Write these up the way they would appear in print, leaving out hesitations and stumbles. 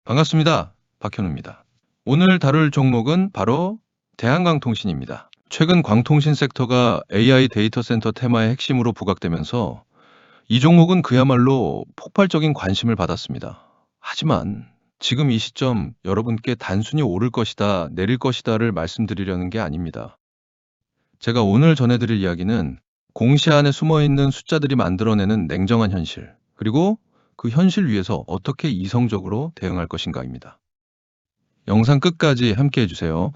반갑습니다. 박현우입니다. 오늘 다룰 종목은 바로 대한광통신입니다. 최근 광통신 섹터가 AI 데이터 센터 테마의 핵심으로 부각되면서 이 종목은 그야말로 폭발적인 관심을 받았습니다. 하지만 지금 이 시점 여러분께 단순히 오를 것이다, 내릴 것이다를 말씀드리려는 게 아닙니다. 제가 오늘 전해드릴 이야기는 공시 안에 숨어있는 숫자들이 만들어내는 냉정한 현실, 그리고 그 현실 위에서 어떻게 이성적으로 대응할 것인가입니다. 영상 끝까지 함께 해주세요.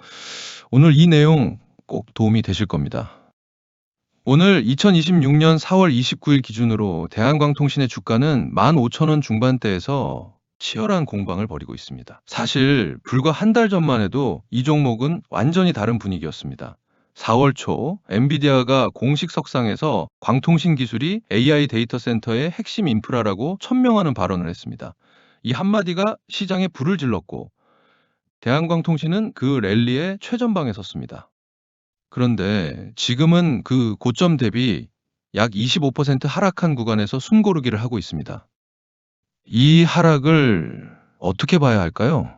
오늘 이 내용 꼭 도움이 되실 겁니다. 오늘 2026년 4월 29일 기준으로 대한광통신의 주가는 15,000원 중반대에서 치열한 공방을 벌이고 있습니다. 사실 불과 한 달 전만 해도 이 종목은 완전히 다른 분위기였습니다. 4월 초 엔비디아가 공식 석상에서 광통신 기술이 AI 데이터 센터의 핵심 인프라라고 천명하는 발언을 했습니다. 이 한마디가 시장에 불을 질렀고 대한광통신은 그 랠리의 최전방에 섰습니다. 그런데 지금은 그 고점 대비 약 25% 하락한 구간에서 숨고르기를 하고 있습니다. 이 하락을 어떻게 봐야 할까요?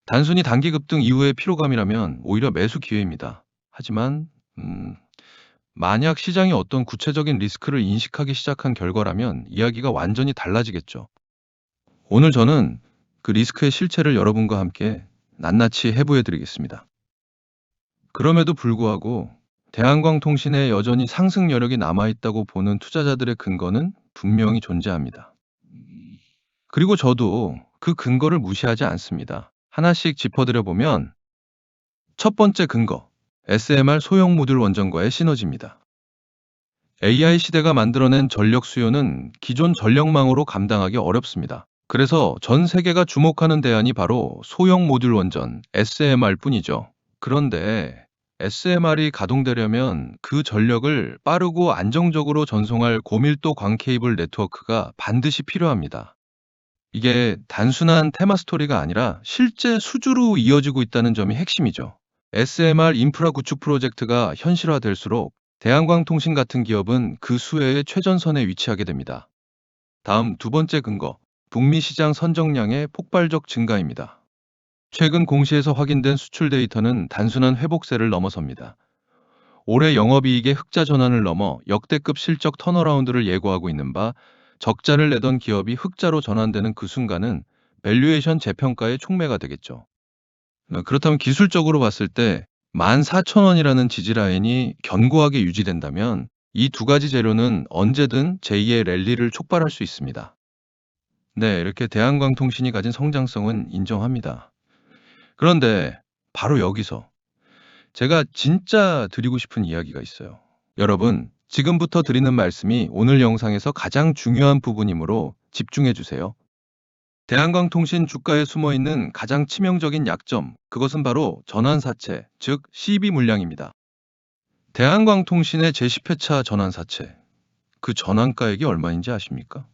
단순히 단기 급등 이후의 피로감이라면 오히려 매수 기회입니다. 하지만 만약 시장이 어떤 구체적인 리스크를 인식하기 시작한 결과라면 이야기가 완전히 달라지겠죠. 오늘 저는 그 리스크의 실체를 여러분과 함께 낱낱이 해부해 드리겠습니다. 그럼에도 불구하고 대한광통신에 여전히 상승 여력이 남아있다고 보는 투자자들의 근거는 분명히 존재합니다. 그리고 저도 그 근거를 무시하지 않습니다. 하나씩 짚어드려 보면 첫 번째 근거, SMR 소형 모듈 원전과의 시너지입니다. AI 시대가 만들어낸 전력 수요는 기존 전력망으로 감당하기 어렵습니다. 그래서 전 세계가 주목하는 대안이 바로 소형 모듈 원전, SMR 뿐이죠. 그런데 SMR이 가동되려면 그 전력을 빠르고 안정적으로 전송할 고밀도 광 케이블 네트워크가 반드시 필요합니다. 이게 단순한 테마 스토리가 아니라 실제 수주로 이어지고 있다는 점이 핵심이죠. SMR 인프라 구축 프로젝트가 현실화될수록 대한광통신 같은 기업은 그 수혜의 최전선에 위치하게 됩니다. 다음 두 번째 근거, 북미 시장 선정량의 폭발적 증가입니다. 최근 공시에서 확인된 수출 데이터는 단순한 회복세를 넘어섭니다. 올해 영업이익의 흑자 전환을 넘어 역대급 실적 턴어라운드를 예고하고 있는 바 적자를 내던 기업이 흑자로 전환되는 그 순간은 밸류에이션 재평가의 촉매가 되겠죠. 그렇다면 기술적으로 봤을 때 14,000원이라는 지지라인이 견고하게 유지된다면 이 두 가지 재료는 언제든 제2의 랠리를 촉발할 수 있습니다. 네, 이렇게 대한광통신이 가진 성장성은 인정합니다. 그런데 바로 여기서 제가 진짜 드리고 싶은 이야기가 있어요. 여러분, 지금부터 드리는 말씀이 오늘 영상에서 가장 중요한 부분이므로 집중해 주세요. 대한광통신 주가에 숨어 있는 가장 치명적인 약점, 그것은 바로 전환사채, 즉 CB 물량입니다. 대한광통신의 제10회차 전환사채, 그 전환가액이 얼마인지 아십니까?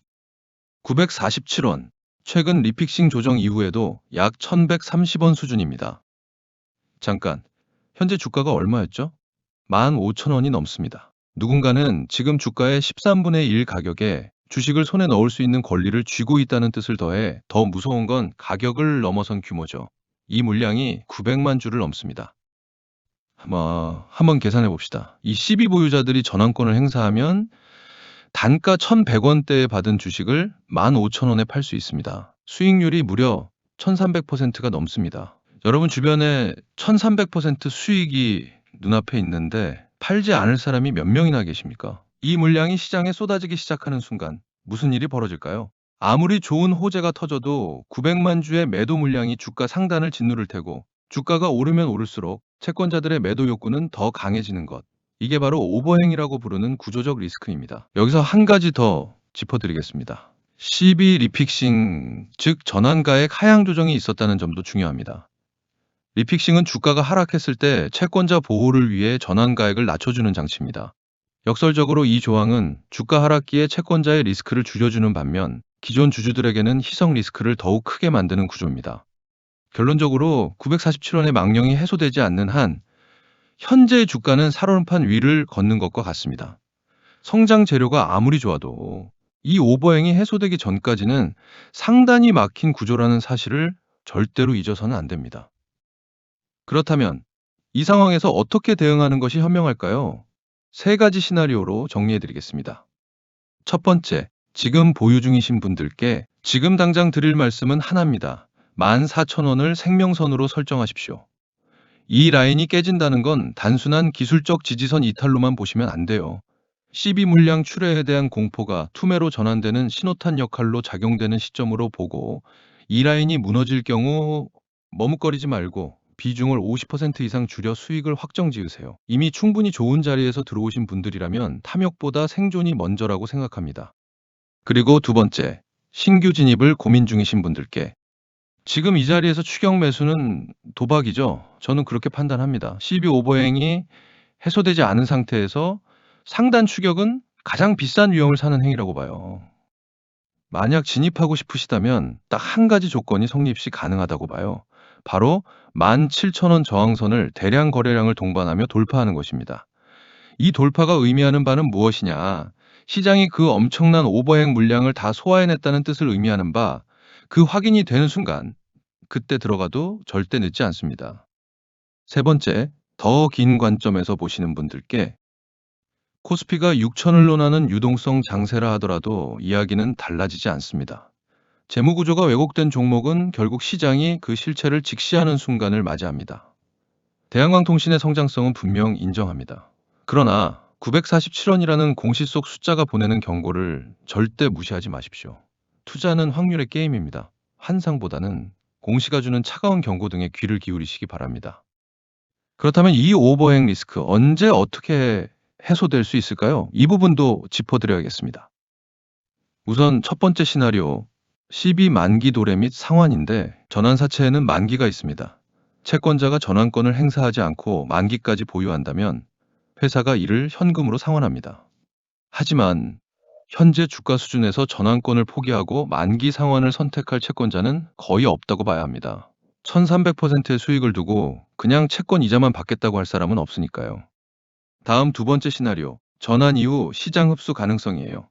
947원, 최근 리픽싱 조정 이후에도 약 1130원 수준입니다. 잠깐, 현재 주가가 얼마였죠? 15,000원이 넘습니다. 누군가는 지금 주가의 13분의 1 가격에 주식을 손에 넣을 수 있는 권리를 쥐고 있다는 뜻을 더해 더 무서운 건 가격을 넘어선 규모죠. 이 물량이 900만 주를 넘습니다. 한번 계산해 봅시다. 이 CB 보유자들이 전환권을 행사하면 단가 1,100원대에 받은 주식을 15,000원에 팔 수 있습니다. 수익률이 무려 1,300%가 넘습니다. 여러분 주변에 1,300% 수익이 눈앞에 있는데 팔지 않을 사람이 몇 명이나 계십니까? 이 물량이 시장에 쏟아지기 시작하는 순간 무슨 일이 벌어질까요? 아무리 좋은 호재가 터져도 900만 주의 매도 물량이 주가 상단을 짓누를 테고 주가가 오르면 오를수록 채권자들의 매도 욕구는 더 강해지는 것. 이게 바로 오버행이라고 부르는 구조적 리스크입니다. 여기서 한 가지 더 짚어드리겠습니다. CB 리픽싱, 즉 전환가액 하향 조정이 있었다는 점도 중요합니다. 리픽싱은 주가가 하락했을 때 채권자 보호를 위해 전환가액을 낮춰주는 장치입니다. 역설적으로 이 조항은 주가 하락기에 채권자의 리스크를 줄여주는 반면 기존 주주들에게는 희석 리스크를 더욱 크게 만드는 구조입니다. 결론적으로 947원의 망령이 해소되지 않는 한 현재 주가는 살얼음판 위를 걷는 것과 같습니다. 성장 재료가 아무리 좋아도 이 오버행이 해소되기 전까지는 상단이 막힌 구조라는 사실을 절대로 잊어서는 안 됩니다. 그렇다면 이 상황에서 어떻게 대응하는 것이 현명할까요? 세 가지 시나리오로 정리해 드리겠습니다. 첫 번째, 지금 보유 중이신 분들께 지금 당장 드릴 말씀은 하나입니다. 14,000원을 생명선으로 설정하십시오. 이 라인이 깨진다는 건 단순한 기술적 지지선 이탈로만 보시면 안 돼요. 12 물량 출회에 대한 공포가 투매로 전환되는 신호탄 역할로 작용되는 시점으로 보고 이 라인이 무너질 경우 머뭇거리지 말고 비중을 50% 이상 줄여 수익을 확정 지으세요. 이미 충분히 좋은 자리에서 들어오신 분들이라면 탐욕보다 생존이 먼저라고 생각합니다. 그리고 두 번째, 신규 진입을 고민 중이신 분들께 지금 이 자리에서 추격 매수는 도박이죠. 저는 그렇게 판단합니다. 12 오버행이 해소되지 않은 상태에서 상단 추격은 가장 비싼 위험을 사는 행위라고 봐요. 만약 진입하고 싶으시다면 딱 한 가지 조건이 성립 시 가능하다고 봐요. 바로 17,000원 저항선을 대량 거래량을 동반하며 돌파하는 것입니다. 이 돌파가 의미하는 바는 무엇이냐? 시장이 그 엄청난 오버행 물량을 다 소화해냈다는 뜻을 의미하는 바, 그 확인이 되는 순간 그때 들어가도 절대 늦지 않습니다. 세 번째, 더 긴 관점에서 보시는 분들께 코스피가 6천을 논하는 유동성 장세라 하더라도 이야기는 달라지지 않습니다. 재무 구조가 왜곡된 종목은 결국 시장이 그 실체를 직시하는 순간을 맞이합니다. 대한광통신의 성장성은 분명 인정합니다. 그러나 947원이라는 공시 속 숫자가 보내는 경고를 절대 무시하지 마십시오. 투자는 확률의 게임입니다. 환상보다는 공시가 주는 차가운 경고 등에 귀를 기울이시기 바랍니다. 그렇다면 이 오버행 리스크 언제 어떻게 해소될 수 있을까요? 이 부분도 짚어드려야겠습니다. 우선 첫 번째 시나리오, 12 만기 도래 및 상환인데 전환사채에는 만기가 있습니다. 채권자가 전환권을 행사하지 않고 만기까지 보유한다면 회사가 이를 현금으로 상환합니다. 하지만 현재 주가 수준에서 전환권을 포기하고 만기 상환을 선택할 채권자는 거의 없다고 봐야 합니다. 1300%의 수익을 두고 그냥 채권 이자만 받겠다고 할 사람은 없으니까요. 다음 두 번째 시나리오, 전환 이후 시장 흡수 가능성이에요.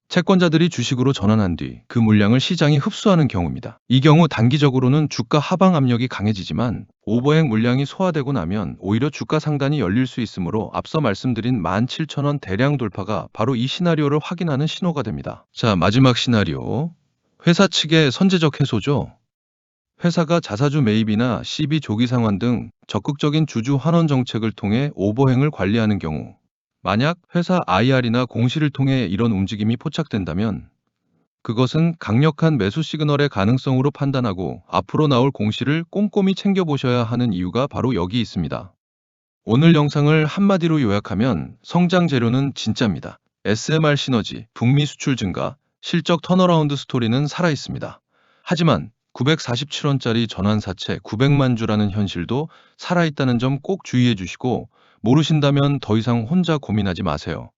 채권자들이 주식으로 전환한 뒤 그 물량을 시장이 흡수하는 경우입니다. 이 경우 단기적으로는 주가 하방 압력이 강해지지만 오버행 물량이 소화되고 나면 오히려 주가 상단이 열릴 수 있으므로 앞서 말씀드린 17,000원 대량 돌파가 바로 이 시나리오를 확인하는 신호가 됩니다. 자, 마지막 시나리오. 회사 측의 선제적 해소죠. 회사가 자사주 매입이나 CB 조기 상환 등 적극적인 주주 환원 정책을 통해 오버행을 관리하는 경우, 만약 회사 IR이나 공시를 통해 이런 움직임이 포착된다면 그것은 강력한 매수 시그널의 가능성으로 판단하고 앞으로 나올 공시를 꼼꼼히 챙겨보셔야 하는 이유가 바로 여기 있습니다. 오늘 영상을 한마디로 요약하면 성장 재료는 진짜입니다. SMR 시너지, 북미 수출 증가, 실적 턴어라운드 스토리는 살아있습니다. 하지만 947원짜리 전환사채 900만 주라는 현실도 살아있다는 점 꼭 주의해 주시고 모르신다면 더 이상 혼자 고민하지 마세요.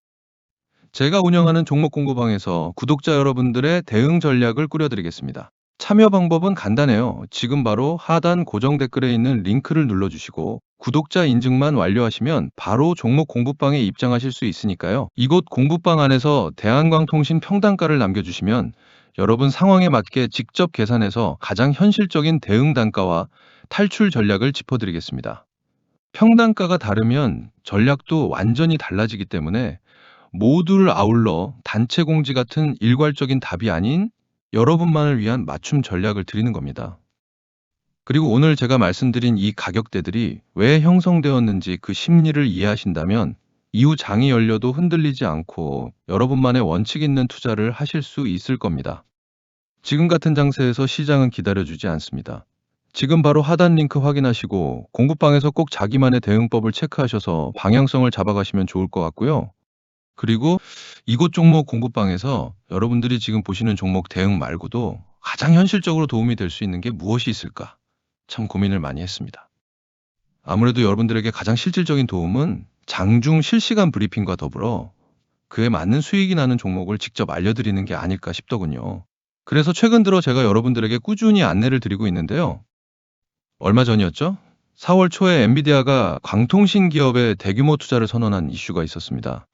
제가 운영하는 종목 공부방에서 구독자 여러분들의 대응 전략을 꾸려드리겠습니다. 참여 방법은 간단해요. 지금 바로 하단 고정 댓글에 있는 링크를 눌러주시고 구독자 인증만 완료하시면 바로 종목 공부방에 입장하실 수 있으니까요. 이곳 공부방 안에서 대한광통신 평단가를 남겨주시면 여러분 상황에 맞게 직접 계산해서 가장 현실적인 대응 단가와 탈출 전략을 짚어드리겠습니다. 평단가가 다르면 전략도 완전히 달라지기 때문에 모두를 아울러 단체 공지 같은 일괄적인 답이 아닌 여러분만을 위한 맞춤 전략을 드리는 겁니다. 그리고 오늘 제가 말씀드린 이 가격대들이 왜 형성되었는지 그 심리를 이해하신다면 이후 장이 열려도 흔들리지 않고 여러분만의 원칙 있는 투자를 하실 수 있을 겁니다. 지금 같은 장세에서 시장은 기다려주지 않습니다. 지금 바로 하단 링크 확인하시고 공부방에서 꼭 자기만의 대응법을 체크하셔서 방향성을 잡아가시면 좋을 것 같고요. 그리고 이곳 종목 공부방에서 여러분들이 지금 보시는 종목 대응 말고도 가장 현실적으로 도움이 될 수 있는 게 무엇이 있을까? 참 고민을 많이 했습니다. 아무래도 여러분들에게 가장 실질적인 도움은 장중 실시간 브리핑과 더불어 그에 맞는 수익이 나는 종목을 직접 알려드리는 게 아닐까 싶더군요. 그래서 최근 들어 제가 여러분들에게 꾸준히 안내를 드리고 있는데요. 얼마 전이었죠? 4월 초에 엔비디아가 광통신 기업에 대규모 투자를 선언한 이슈가 있었습니다.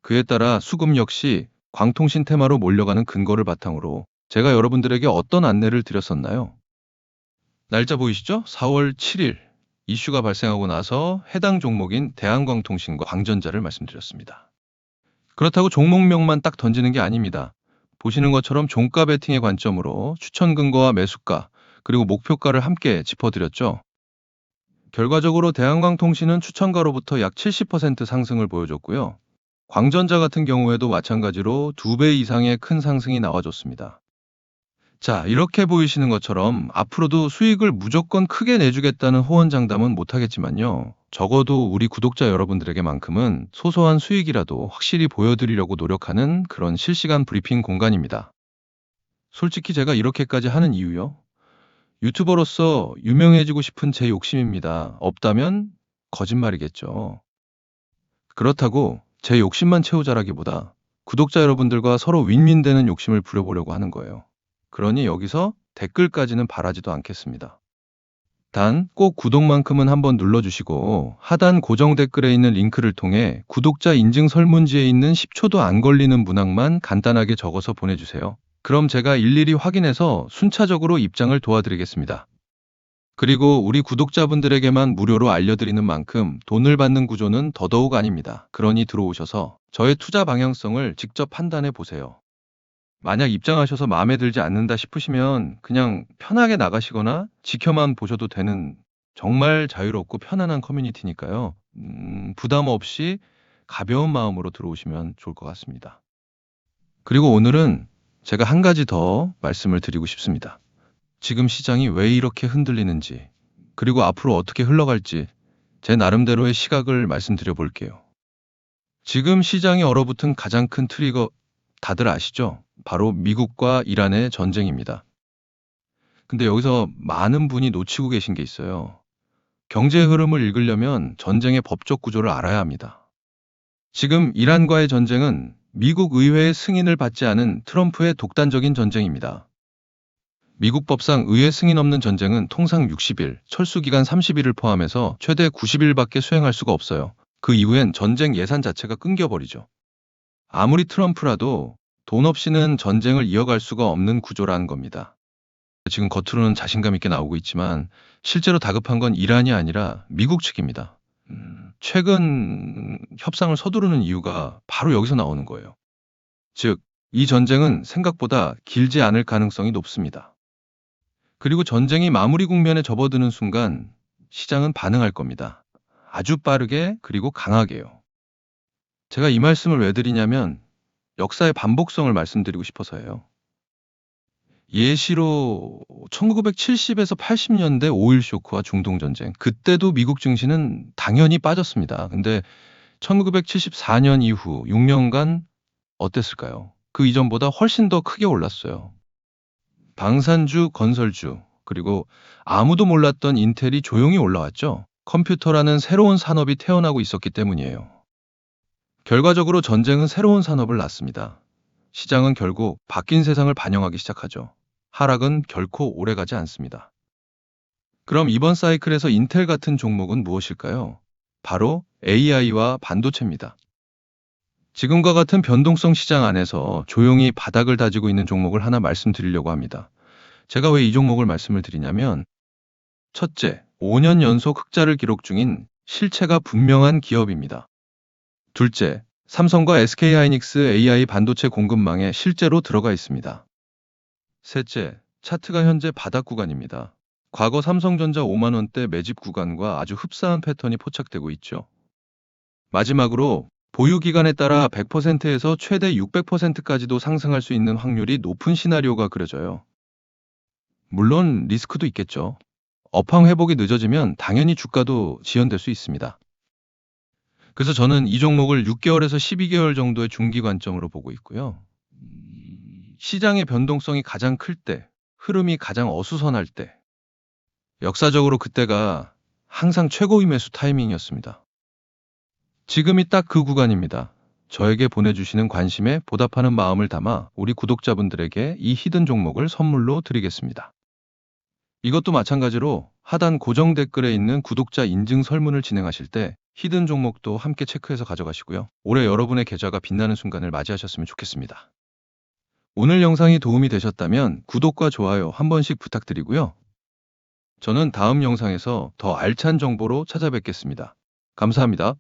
그에 따라 수급 역시 광통신 테마로 몰려가는 근거를 바탕으로 제가 여러분들에게 어떤 안내를 드렸었나요? 날짜 보이시죠? 4월 7일 이슈가 발생하고 나서 해당 종목인 대한광통신과 광전자를 말씀드렸습니다. 그렇다고 종목명만 딱 던지는 게 아닙니다. 보시는 것처럼 종가 베팅의 관점으로 추천 근거와 매수가 그리고 목표가를 함께 짚어드렸죠. 결과적으로 대한광통신은 추천가로부터 약 70% 상승을 보여줬고요. 광전자 같은 경우에도 마찬가지로 2배 이상의 큰 상승이 나와줬습니다. 자, 이렇게 보이시는 것처럼 앞으로도 수익을 무조건 크게 내주겠다는 호언장담은 못하겠지만요. 적어도 우리 구독자 여러분들에게만큼은 소소한 수익이라도 확실히 보여드리려고 노력하는 그런 실시간 브리핑 공간입니다. 솔직히 제가 이렇게까지 하는 이유요? 유튜버로서 유명해지고 싶은 제 욕심입니다. 없다면 거짓말이겠죠. 그렇다고 제 욕심만 채우자라기보다 구독자 여러분들과 서로 윈윈되는 욕심을 부려보려고 하는 거예요. 그러니 여기서 댓글까지는 바라지도 않겠습니다. 단 꼭 구독만큼은 한번 눌러주시고 하단 고정 댓글에 있는 링크를 통해 구독자 인증 설문지에 있는 10초도 안 걸리는 문항만 간단하게 적어서 보내주세요. 그럼 제가 일일이 확인해서 순차적으로 입장을 도와드리겠습니다. 그리고 우리 구독자분들에게만 무료로 알려드리는 만큼 돈을 받는 구조는 더더욱 아닙니다. 그러니 들어오셔서 저의 투자 방향성을 직접 판단해 보세요. 만약 입장하셔서 마음에 들지 않는다 싶으시면 그냥 편하게 나가시거나 지켜만 보셔도 되는 정말 자유롭고 편안한 커뮤니티니까요. 부담 없이 가벼운 마음으로 들어오시면 좋을 것 같습니다. 그리고 오늘은 제가 한 가지 더 말씀을 드리고 싶습니다. 지금 시장이 왜 이렇게 흔들리는지, 그리고 앞으로 어떻게 흘러갈지 제 나름대로의 시각을 말씀드려 볼게요. 지금 시장이 얼어붙은 가장 큰 트리거 다들 아시죠? 바로 미국과 이란의 전쟁입니다. 근데 여기서 많은 분이 놓치고 계신 게 있어요. 경제 흐름을 읽으려면 전쟁의 법적 구조를 알아야 합니다. 지금 이란과의 전쟁은 미국 의회의 승인을 받지 않은 트럼프의 독단적인 전쟁입니다. 미국 법상 의회 승인 없는 전쟁은 통상 60일, 철수기간 30일을 포함해서 최대 90일밖에 수행할 수가 없어요. 그 이후엔 전쟁 예산 자체가 끊겨버리죠. 아무리 트럼프라도 돈 없이는 전쟁을 이어갈 수가 없는 구조라는 겁니다. 지금 겉으로는 자신감 있게 나오고 있지만 실제로 다급한 건 이란이 아니라 미국 측입니다. 최근 협상을 서두르는 이유가 바로 여기서 나오는 거예요. 즉, 이 전쟁은 생각보다 길지 않을 가능성이 높습니다. 그리고 전쟁이 마무리 국면에 접어드는 순간 시장은 반응할 겁니다. 아주 빠르게 그리고 강하게요. 제가 이 말씀을 왜 드리냐면 역사의 반복성을 말씀드리고 싶어서예요. 예시로 1970에서 80년대 5.1 쇼크와 중동 전쟁, 그때도 미국 증시는 당연히 빠졌습니다. 근데 1974년 이후 6년간 어땠을까요? 그 이전보다 훨씬 더 크게 올랐어요. 방산주, 건설주, 그리고 아무도 몰랐던 인텔이 조용히 올라왔죠. 컴퓨터라는 새로운 산업이 태어나고 있었기 때문이에요. 결과적으로 전쟁은 새로운 산업을 낳습니다. 시장은 결국 바뀐 세상을 반영하기 시작하죠. 하락은 결코 오래가지 않습니다. 그럼 이번 사이클에서 인텔 같은 종목은 무엇일까요? 바로 AI와 반도체입니다. 지금과 같은 변동성 시장 안에서 조용히 바닥을 다지고 있는 종목을 하나 말씀드리려고 합니다. 제가 왜 이 종목을 말씀을 드리냐면 첫째, 5년 연속 흑자를 기록 중인 실체가 분명한 기업입니다. 둘째, 삼성과 SK하이닉스 AI 반도체 공급망에 실제로 들어가 있습니다. 셋째, 차트가 현재 바닥 구간입니다. 과거 삼성전자 5만 원대 매집 구간과 아주 흡사한 패턴이 포착되고 있죠. 마지막으로 보유 기간에 따라 100%에서 최대 600%까지도 상승할 수 있는 확률이 높은 시나리오가 그려져요. 물론 리스크도 있겠죠. 업황 회복이 늦어지면 당연히 주가도 지연될 수 있습니다. 그래서 저는 이 종목을 6개월에서 12개월 정도의 중기 관점으로 보고 있고요. 시장의 변동성이 가장 클 때, 흐름이 가장 어수선할 때, 역사적으로 그때가 항상 최고의 매수 타이밍이었습니다. 지금이 딱 그 구간입니다. 저에게 보내주시는 관심에 보답하는 마음을 담아 우리 구독자분들에게 이 히든 종목을 선물로 드리겠습니다. 이것도 마찬가지로 하단 고정 댓글에 있는 구독자 인증 설문을 진행하실 때 히든 종목도 함께 체크해서 가져가시고요. 올해 여러분의 계좌가 빛나는 순간을 맞이하셨으면 좋겠습니다. 오늘 영상이 도움이 되셨다면 구독과 좋아요 한 번씩 부탁드리고요. 저는 다음 영상에서 더 알찬 정보로 찾아뵙겠습니다. 감사합니다.